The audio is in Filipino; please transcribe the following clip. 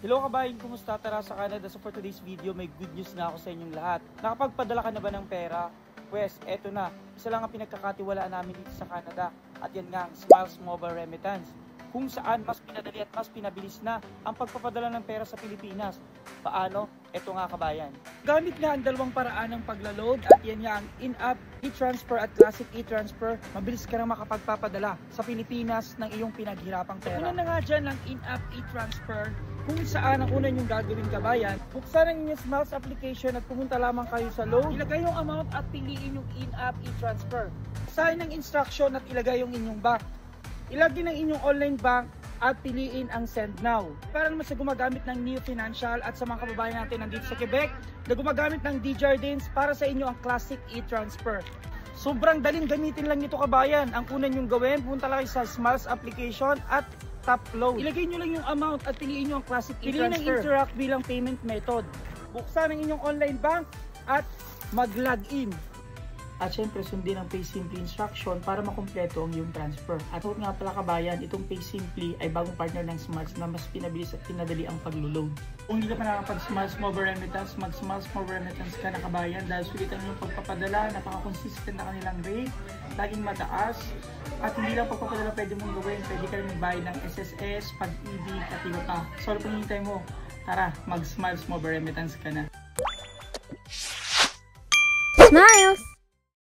Hello kabayan, kumusta? Tara sa Canada. So for today's video, may good news na ako sa inyong lahat. Nakapagpadala ka na ba ng pera? Pwes, eto na. Isa lang ang pinagkakatiwalaan namin dito sa Canada. At yan nga, Smiles Mobile Remittance. Kung saan mas pinadali at mas pinabilis na ang pagpapadala ng pera sa Pilipinas. Paano? Eto nga kabayan. Gamit nga ang dalawang paraan ng pagla-load at yan nga ang in-app e-transfer at classic e-transfer. Mabilis ka na makapagpapadala sa Pilipinas ng iyong pinaghirapang pera. Una na nga dyan ang in-app e-transfer kung saan ang una yung gagawin kabayan. Buksan ang inyong Smiles application at pumunta lamang kayo sa load. Ilagay yung amount at piliin yung in-app e-transfer. Basahin ang instruction at ilagay yung inyong bank. Ilagay ng inyong online bank at piliin ang send now. Para naman sa gumagamit ng Neo Financial at sa mga kababayan natin nandito sa Quebec na gumagamit ng Desjardins, para sa inyo ang classic e-transfer. Sobrang daling gamitin lang ito kabayan. Ang una nyong gawin, punta lang sa Smiles application at tap load. Ilagay nyo lang yung amount at piliin nyo ang classic e-transfer. Piliin ang Interac bilang payment method. Buksan ang inyong online bank at mag-login. At syempre sundin ang Pay Simply instruction para makumpleto ang iyong transfer. At huwag nga pala kabayan, itong Pay Simply ay bagong partner ng Smiles na mas pinabilis at pinadali ang paglo-load. Kung hindi ka pa nakapag-Smiles Mobile Remittance, mag-Smiles Mobile Remittance ka na kabayan dahil sulitan yung pagpapadala, napaka-consistent na kanilang rate, laging mataas. At hindi lang pagpapadala pwede mong gawin, pwede ka rin magbayad ng SSS, Pag-ibig, at iba pa. So ano pang hinihintay mo? Tara, mag-Smiles Mobile Remittance ka na. Smiles!